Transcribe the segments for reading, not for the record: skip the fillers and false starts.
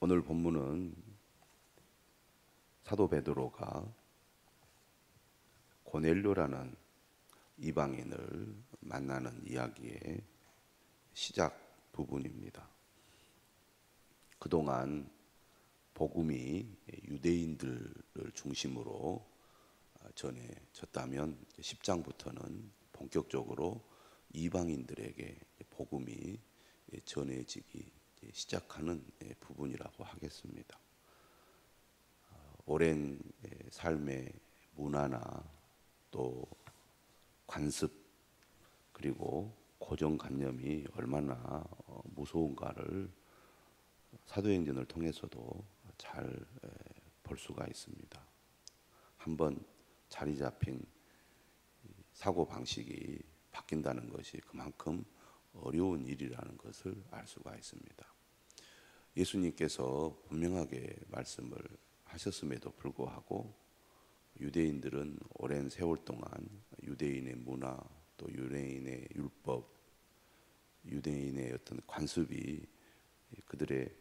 오늘 본문은 사도 베드로가 고넬료라는 이방인을 만나는 이야기의 시작 부분입니다. 그동안 복음이 유대인들을 중심으로 전해졌다면 10장부터는 본격적으로 이방인들에게 복음이 전해지기 시작하는 부분이라고 하겠습니다. 오랜 삶의 문화나 또 관습 그리고 고정관념이 얼마나 무서운가를 사도행전을 통해서도 잘 볼 수가 있습니다. 한번 자리 잡힌 사고방식이 바뀐다는 것이 그만큼 어려운 일이라는 것을 알 수가 있습니다. 예수님께서 분명하게 말씀을 하셨음에도 불구하고 유대인들은 오랜 세월 동안 유대인의 문화 또 유대인의 율법 유대인의 어떤 관습이 그들의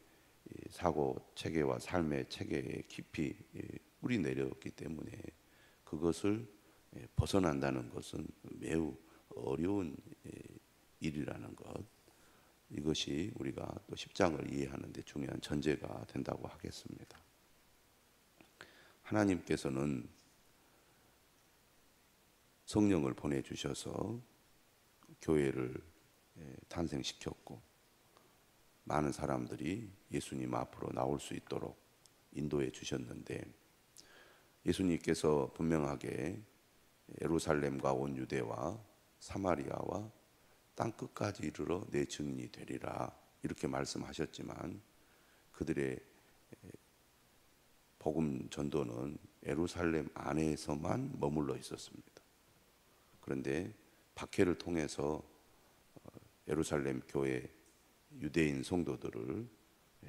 사고 체계와 삶의 체계에 깊이 뿌리 내렸기 때문에 그것을 벗어난다는 것은 매우 어려운 일이라는 것, 이것이 우리가 또 10장을 이해하는 데 중요한 전제가 된다고 하겠습니다. 하나님께서는 성령을 보내주셔서 교회를 탄생시켰고 많은 사람들이 예수님 앞으로 나올 수 있도록 인도해 주셨는데, 예수님께서 분명하게 예루살렘과 온 유대와 사마리아와 땅끝까지 이르러 내 증인이 되리라 이렇게 말씀하셨지만, 그들의 복음 전도는 예루살렘 안에서만 머물러 있었습니다. 그런데 박해를 통해서 예루살렘 교회 유대인 성도들을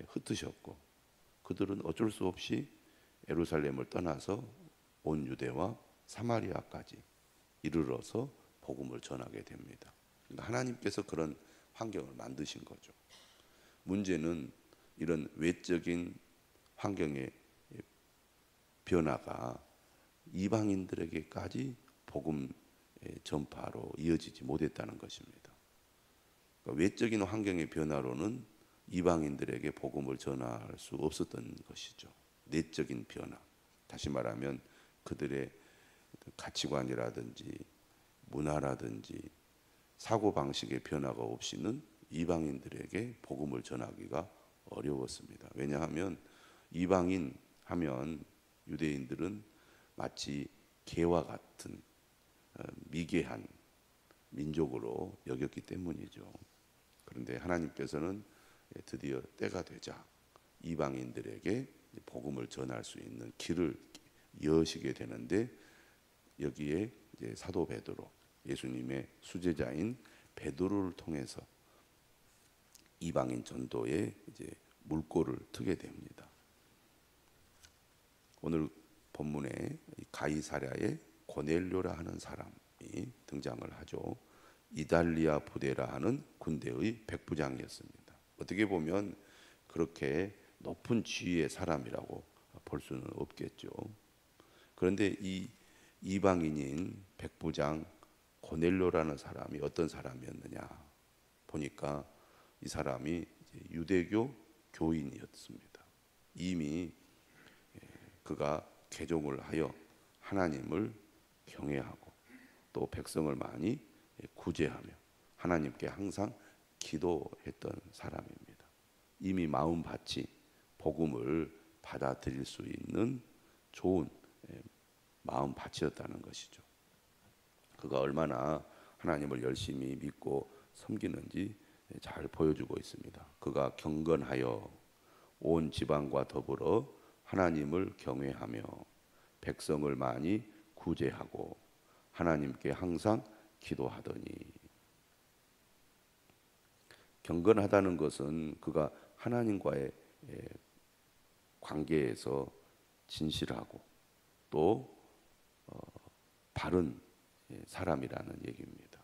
흩으셨고, 그들은 어쩔 수 없이 예루살렘을 떠나서 온 유대와 사마리아까지 이르러서 복음을 전하게 됩니다. 그러니까 하나님께서 그런 환경을 만드신 거죠. 문제는 이런 외적인 환경의 변화가 이방인들에게까지 복음 전파로 이어지지 못했다는 것입니다. 그러니까 외적인 환경의 변화로는 이방인들에게 복음을 전할 수 없었던 것이죠. 내적인 변화, 다시 말하면 그들의 가치관이라든지 문화라든지 사고방식의 변화가 없이는 이방인들에게 복음을 전하기가 어려웠습니다. 왜냐하면 이방인 하면 유대인들은 마치 개와 같은 미개한 민족으로 여겼기 때문이죠. 그런데 하나님께서는 드디어 때가 되자 이방인들에게 복음을 전할 수 있는 길을 여시게 되는데, 여기에 이제 사도 베드로, 예수님의 수제자인 베드로를 통해서 이방인 전도에 이제 물꼬를 트게 됩니다. 오늘 본문에 가이사랴의 고넬료라 하는 사람이 등장을 하죠. 이달리아 부대라 하는 군대의 백부장이었습니다. 어떻게 보면 그렇게 높은 지위의 사람이라고 볼 수는 없겠죠. 그런데 이 이방인인 백부장 고넬료라는 사람이 어떤 사람이었느냐 보니까 이 사람이 유대교 교인이었습니다. 이미 그가 개종을 하여 하나님을 경외하고 또 백성을 많이 구제하며 하나님께 항상 기도했던 사람입니다. 이미 마음밭이 복음을 받아들일 수 있는 좋은 마음밭이었다는 것이죠. 그가 얼마나 하나님을 열심히 믿고 섬기는지 잘 보여주고 있습니다. 그가 경건하여 온 지방과 더불어 하나님을 경외하며 백성을 많이 구제하고 하나님께 항상 기도하더니, 경건하다는 것은 그가 하나님과의 관계에서 진실하고 또 바른 사람이라는 얘기입니다.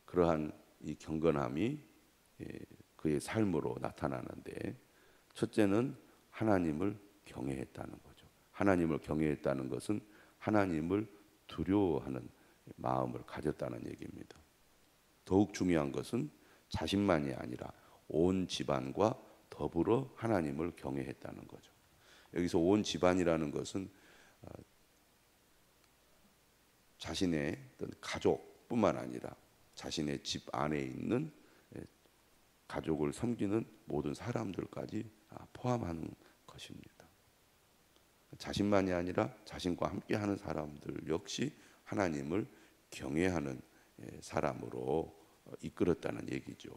그러한 이 경건함이 그의 삶으로 나타나는데, 첫째는 하나님을 경외했다는 거죠. 하나님을 경외했다는 것은 하나님을 두려워하는 마음을 가졌다는 얘기입니다. 더욱 중요한 것은 자신만이 아니라 온 집안과 더불어 하나님을 경외했다는 거죠. 여기서 온 집안이라는 것은 자신의 어떤 가족뿐만 아니라 자신의 집 안에 있는 가족을 섬기는 모든 사람들까지 포함하는 것입니다. 자신만이 아니라 자신과 함께하는 사람들 역시 하나님을 경외하는 사람으로 이끌었다는 얘기죠.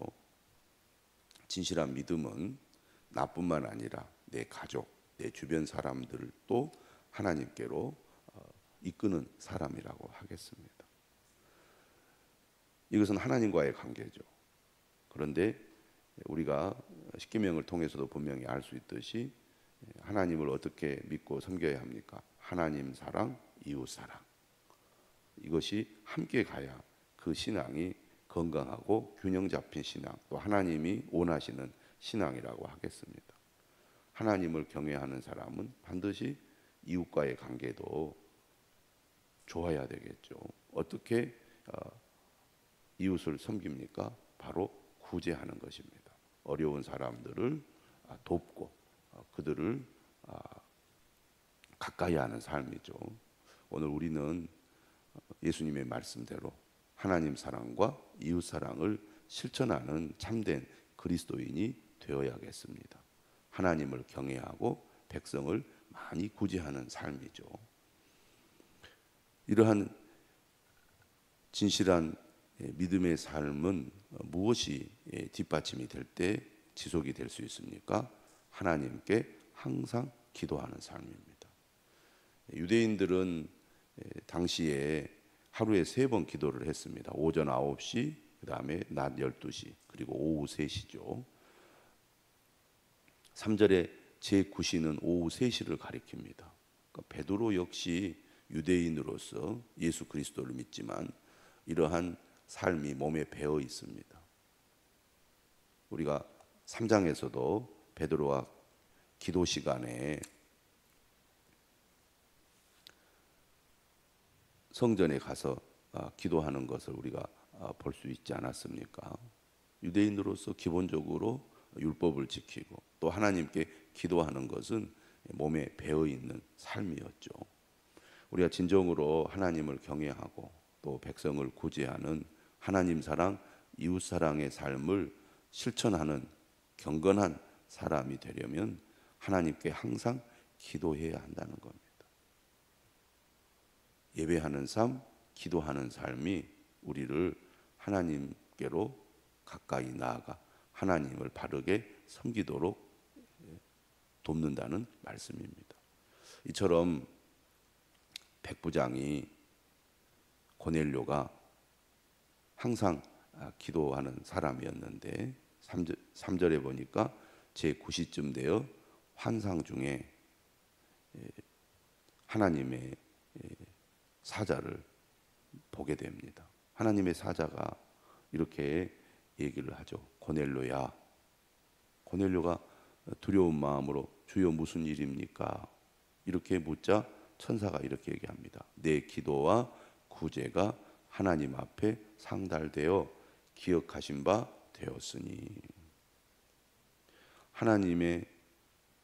진실한 믿음은 나뿐만 아니라 내 가족, 내 주변 사람들도 하나님께로 이끄는 사람이라고 하겠습니다. 이것은 하나님과의 관계죠. 그런데 우리가 십계명을 통해서도 분명히 알 수 있듯이 하나님을 어떻게 믿고 섬겨야 합니까? 하나님 사랑, 이웃 사랑. 이것이 함께 가야 그 신앙이 건강하고 균형 잡힌 신앙, 또 하나님이 원하시는 신앙이라고 하겠습니다. 하나님을 경외하는 사람은 반드시 이웃과의 관계도 좋아야 되겠죠. 어떻게 이웃을 섬깁니까? 바로 구제하는 것입니다. 어려운 사람들을 돕고 그들을 가까이 하는 삶이죠. 오늘 우리는 예수님의 말씀대로 하나님 사랑과 이웃 사랑을 실천하는 참된 그리스도인이 되어야겠습니다. 하나님을 경외하고 백성을 많이 구제하는 삶이죠. 이러한 진실한 믿음의 삶은 무엇이 뒷받침이 될 때 지속이 될 수 있습니까? 하나님께 항상 기도하는 삶입니다. 유대인들은 당시에 하루에 3번 기도를 했습니다. 오전 9시, 그 다음에 낮 12시, 그리고 오후 3시죠. 3절에 제9시는 오후 3시를 가리킵니다. 그러니까 베드로 역시 유대인으로서 예수 그리스도를 믿지만 이러한 삶이 몸에 배어 있습니다. 우리가 3장에서도 베드로와 기도 시간에 성전에 가서 기도하는 것을 우리가 볼 수 있지 않았습니까? 유대인으로서 기본적으로 율법을 지키고 또 하나님께 기도하는 것은 몸에 배어 있는 삶이었죠. 우리가 진정으로 하나님을 경외하고 또 백성을 구제하는 하나님 사랑, 이웃 사랑의 삶을 실천하는 경건한 사람이 되려면 하나님께 항상 기도해야 한다는 겁니다. 예배하는 삶, 기도하는 삶이 우리를 하나님께로 가까이 나아가 하나님을 바르게 섬기도록 돕는다는 말씀입니다. 이처럼 백부장이 고넬료가 항상 기도하는 사람이었는데 3절에 보니까 제9시쯤 되어 환상 중에 하나님의 사자를 보게 됩니다. 하나님의 사자가 이렇게 얘기를 하죠. 고넬료야. 고넬료가 두려운 마음으로 주여 무슨 일입니까? 이렇게 묻자 천사가 이렇게 얘기합니다. 내 기도와 구제가 하나님 앞에 상달되어 기억하신 바 되었으니. 하나님의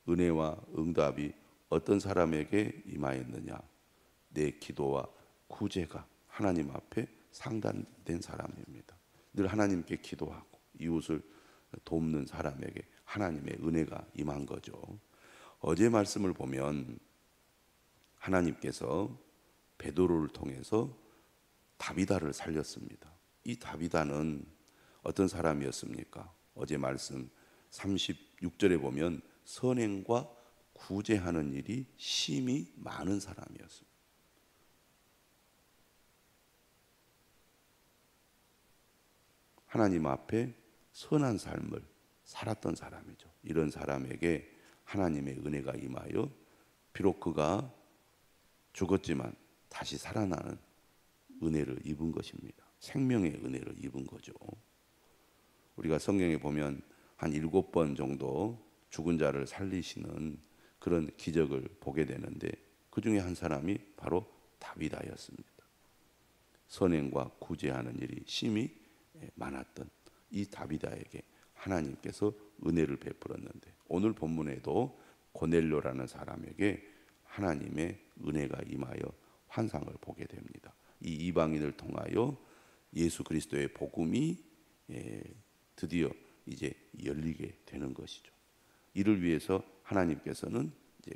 은혜와 응답이 어떤 사람에게 임하였느냐? 내 기도와 구제가 하나님 앞에 상달된 사람입니다. 늘 하나님께 기도하고 이웃을 돕는 사람에게 하나님의 은혜가 임한 거죠. 어제 말씀을 보면 하나님께서 베드로를 통해서 다비다를 살렸습니다. 이 다비다는 어떤 사람이었습니까? 어제 말씀 36절에 보면 선행과 구제하는 일이 심히 많은 사람이었습니다. 하나님 앞에 선한 삶을 살았던 사람이죠. 이런 사람에게 하나님의 은혜가 임하여 비록 그가 죽었지만 다시 살아나는 은혜를 입은 것입니다. 생명의 은혜를 입은 거죠. 우리가 성경에 보면 한 7번 정도 죽은 자를 살리시는 그런 기적을 보게 되는데, 그 중에 한 사람이 바로 다윗이었습니다. 선행과 구제하는 일이 심히 많았던 이 다윗에게 하나님께서 은혜를 베풀었는데, 오늘 본문에도 고넬료라는 사람에게 하나님의 은혜가 임하여 환상을 보게 됩니다. 이 이방인을 통하여 예수 그리스도의 복음이 드디어 이제 열리게 되는 것이죠. 이를 위해서 하나님께서는 이제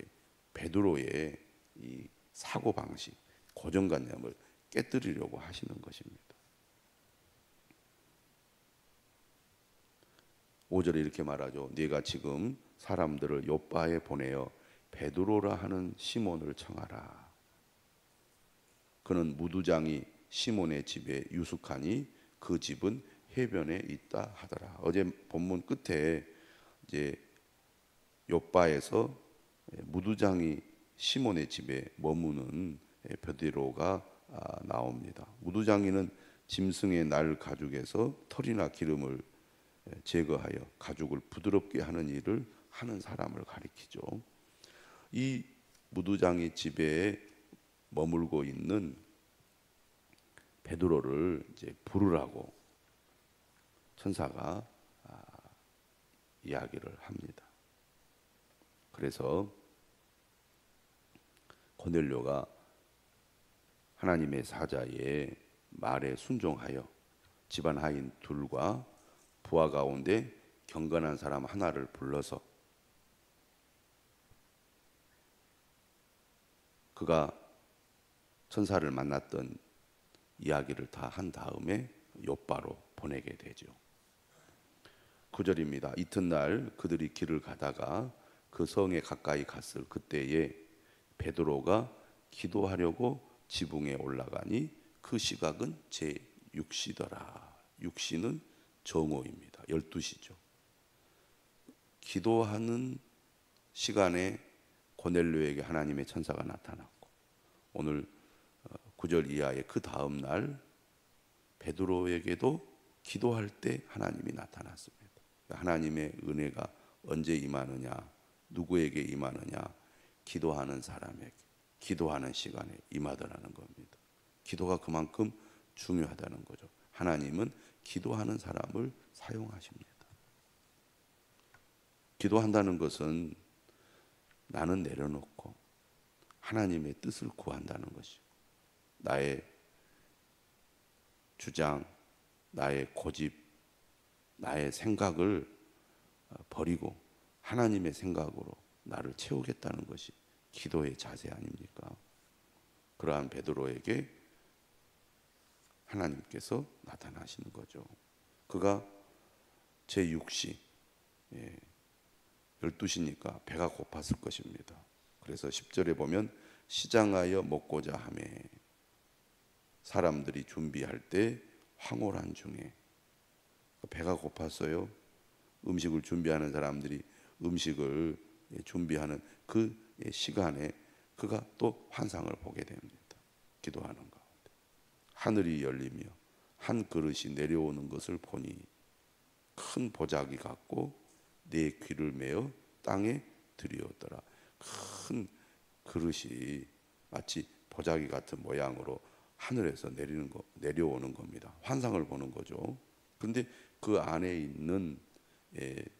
베드로의 이 사고 방식, 고정관념을 깨뜨리려고 하시는 것입니다. 5절에 이렇게 말하죠. 네가 지금 사람들을 요바에 보내어 베드로라 하는 시몬을 청하라. 그는 무두장이 시몬의 집에 유숙하니 그 집은 해변에 있다 하더라. 어제 본문 끝에 이제 요바에서 무두장이 시몬의 집에 머무는 베드로가 나옵니다. 무두장이는 짐승의 날 가죽에서 털이나 기름을 제거하여 가죽을 부드럽게 하는 일을 하는 사람을 가리키죠. 이 무두장이 집에 머물고 있는 베드로를 이제 부르라고 천사가 이야기를 합니다. 그래서 고넬료가 하나님의 사자의 말에 순종하여 집안 하인 둘과 부하 가운데 경건한 사람 하나를 불러서 그가 천사를 만났던 이야기를 다 한 다음에 요바로 보내게 되죠. 9절입니다. 이튿날 그들이 길을 가다가 그 성에 가까이 갔을 그때에 베드로가 기도하려고 지붕에 올라가니 그 시각은 제6시더라. 6시는 정오입니다. 12시죠. 기도하는 시간에 고넬료에게 하나님의 천사가 나타났고, 오늘 9절 이하의 그 다음 날 베드로에게도 기도할 때 하나님이 나타났습니다. 하나님의 은혜가 언제 임하느냐, 누구에게 임하느냐, 기도하는 사람에게, 기도하는 시간에 임하더라는 겁니다. 기도가 그만큼 중요하다는 거죠. 하나님은 기도하는 사람을 사용하십니다. 기도한다는 것은 나는 내려놓고 하나님의 뜻을 구한다는 것이고, 나의 주장, 나의 고집, 나의 생각을 버리고 하나님의 생각으로 나를 채우겠다는 것이 기도의 자세 아닙니까? 그러한 베드로에게 하나님께서 나타나시는 거죠. 그가 제6시 12시니까 배가 고팠을 것입니다. 그래서 10절에 보면 시장하여 먹고자 하매 사람들이 준비할 때 황홀한 중에, 배가 고팠어요. 음식을 준비하는 사람들이 음식을 준비하는 그 시간에 그가 또 환상을 보게 됩니다. 기도하는 가운데 하늘이 열리며 한 그릇이 내려오는 것을 보니 큰 보자기 같고 내 귀를 메어 땅에 들이었더라. 큰 그릇이 마치 보자기 같은 모양으로 하늘에서 내려오는 겁니다. 환상을 보는 거죠. 그런데 그 안에 있는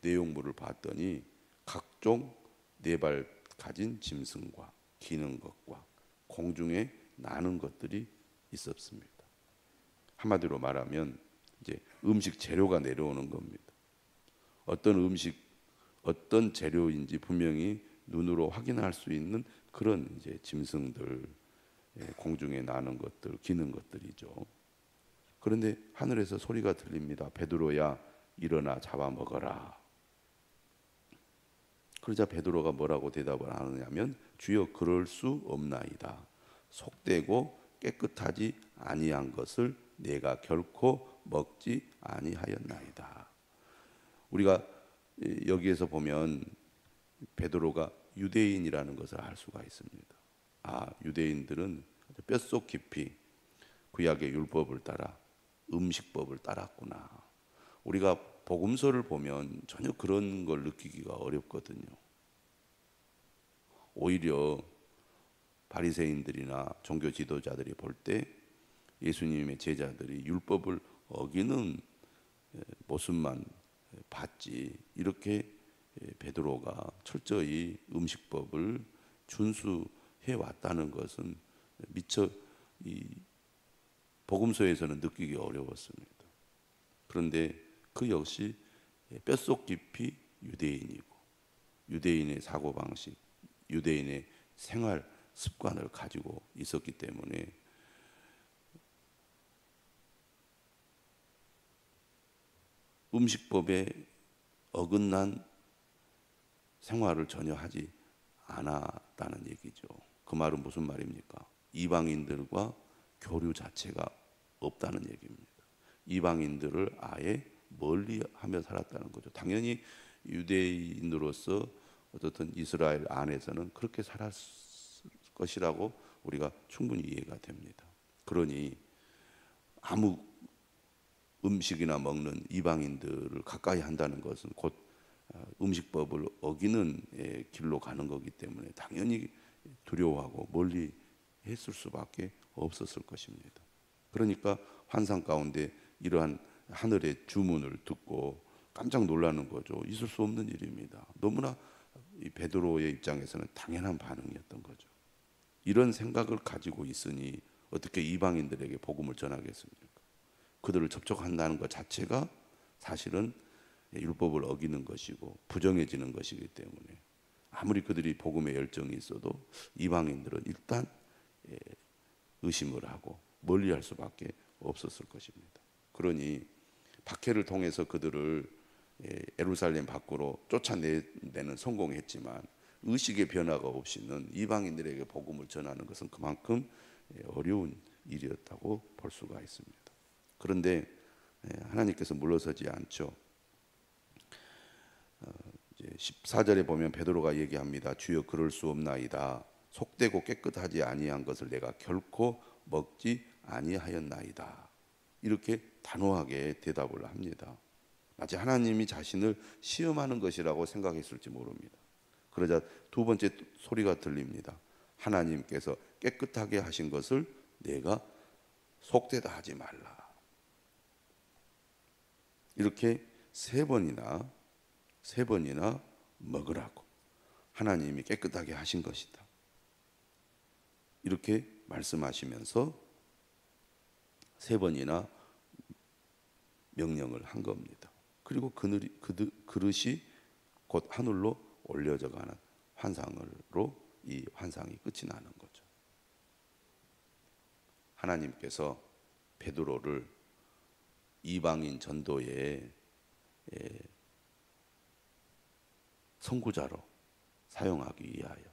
내용물을 봤더니 각종 4발 가진 짐승과 기는 것과 공중에 나는 것들이 있었습니다. 한마디로 말하면 이제 음식 재료가 내려오는 겁니다. 어떤 음식, 어떤 재료인지 분명히 눈으로 확인할 수 있는 그런 이제 짐승들, 공중에 나는 것들, 기는 것들이죠. 그런데 하늘에서 소리가 들립니다. 베드로야, 일어나 잡아먹어라. 그러자 베드로가 뭐라고 대답을 하느냐면, 주여 그럴 수 없나이다. 속되고 깨끗하지 아니한 것을 내가 결코 먹지 아니하였나이다. 우리가 여기에서 보면 베드로가 유대인이라는 것을 알 수가 있습니다. 유대인들은 뼛속 깊이 구약의 율법을 따라 음식법을 따랐구나. 우리가 복음서를 보면 전혀 그런 걸 느끼기가 어렵거든요. 오히려 바리새인들이나 종교 지도자들이 볼 때 예수님의 제자들이 율법을 어기는 모습만 봤지, 이렇게 베드로가 철저히 음식법을 준수해 왔다는 것은 미처 이 복음서에서는 느끼기 어려웠습니다. 그런데 그 역시 뼛속 깊이 유대인이고, 유대인의 사고방식, 유대인의 생활 습관을 가지고 있었기 때문에 음식법에 어긋난 생활을 전혀 하지 않았다는 얘기죠. 그 말은 무슨 말입니까? 이방인들과 교류 자체가 없다는 얘기입니다. 이방인들을 아예 멀리하며 살았다는 거죠. 당연히 유대인으로서 어떻든 이스라엘 안에서는 그렇게 살았을 것이라고 우리가 충분히 이해가 됩니다. 그러니 아무 음식이나 먹는 이방인들을 가까이 한다는 것은 곧 음식법을 어기는 길로 가는 거기 때문에 당연히 두려워하고 멀리 했을 수밖에 없었을 것입니다. 그러니까 환상 가운데 이러한 하늘의 주문을 듣고 깜짝 놀라는 거죠. 있을 수 없는 일입니다. 너무나 이 베드로의 입장에서는 당연한 반응이었던 거죠. 이런 생각을 가지고 있으니 어떻게 이방인들에게 복음을 전하겠습니까? 그들을 접촉한다는 것 자체가 사실은 율법을 어기는 것이고 부정해지는 것이기 때문에 아무리 그들이 복음에 열정이 있어도 이방인들은 일단 의심을 하고 멀리할 수밖에 없었을 것입니다. 그러니 박해를 통해서 그들을 예루살렘 밖으로 쫓아내는 성공했지만 의식의 변화가 없이는 이방인들에게 복음을 전하는 것은 그만큼 어려운 일이었다고 볼 수가 있습니다. 그런데 하나님께서 물러서지 않죠. 이제 14절에 보면 베드로가 얘기합니다. 주여 그럴 수 없나이다. 속되고 깨끗하지 아니한 것을 내가 결코 먹지 아니하였나이다. 이렇게 단호하게 대답을 합니다. 마치 하나님이 자신을 시험하는 것이라고 생각했을지 모릅니다. 그러자 두 번째 소리가 들립니다. 하나님께서 깨끗하게 하신 것을 내가 속되다 하지 말라. 이렇게 세 번이나 먹으라고 하나님이 깨끗하게 하신 것이다. 이렇게 말씀하시면서 세 번이나 명령을 한 겁니다. 그리고 그릇이 곧 하늘로 올려져 가는 환상으로 이 환상이 끝이 나는 거죠. 하나님께서 베드로를 이방인 전도의 선구자로 사용하기 위하여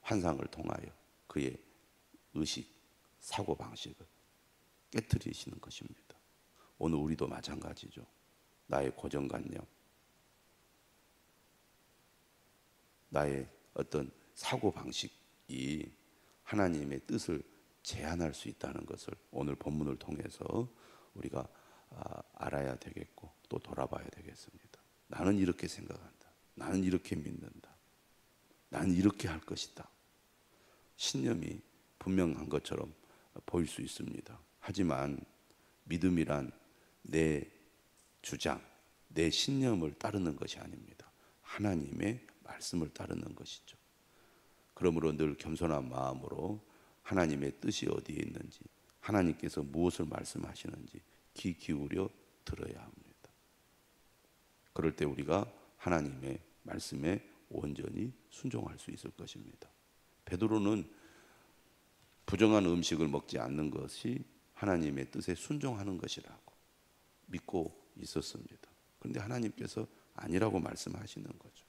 환상을 통하여 그의 의식, 사고방식을 깨트리시는 것입니다. 오늘 우리도 마찬가지죠. 나의 고정관념, 나의 어떤 사고방식이 하나님의 뜻을 제한할 수 있다는 것을 오늘 본문을 통해서 우리가 알아야 되겠고 또 돌아봐야 되겠습니다. 나는 이렇게 생각한다. 나는 이렇게 믿는다. 나는 이렇게 할 것이다. 신념이 분명한 것처럼 보일 수 있습니다. 하지만 믿음이란 내 주장, 내 신념을 따르는 것이 아닙니다. 하나님의 말씀을 따르는 것이죠. 그러므로 늘 겸손한 마음으로 하나님의 뜻이 어디에 있는지, 하나님께서 무엇을 말씀하시는지 귀 기울여 들어야 합니다. 그럴 때 우리가 하나님의 말씀에 온전히 순종할 수 있을 것입니다. 베드로는 부정한 음식을 먹지 않는 것이 하나님의 뜻에 순종하는 것이라고 믿고 있었습니다. 그런데 하나님께서 아니라고 말씀하시는 거죠.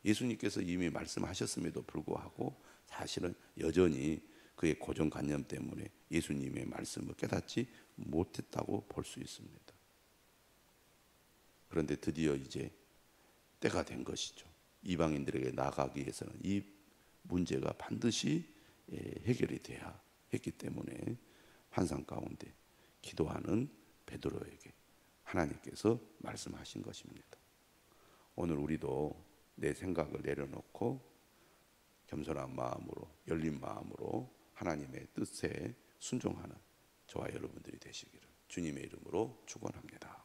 예수님께서 이미 말씀하셨음에도 불구하고 사실은 여전히 그의 고정관념 때문에 예수님의 말씀을 깨닫지 못했다고 볼 수 있습니다. 그런데 드디어 이제 때가 된 것이죠. 이방인들에게 나가기 위해서는 이 문제가 반드시 해결이 돼야 했기 때문에 환상 가운데 기도하는 베드로에게 하나님께서 말씀하신 것입니다. 오늘 우리도 내 생각을 내려놓고 겸손한 마음으로, 열린 마음으로 하나님의 뜻에 순종하는 저와 여러분들이 되시기를 주님의 이름으로 축원합니다.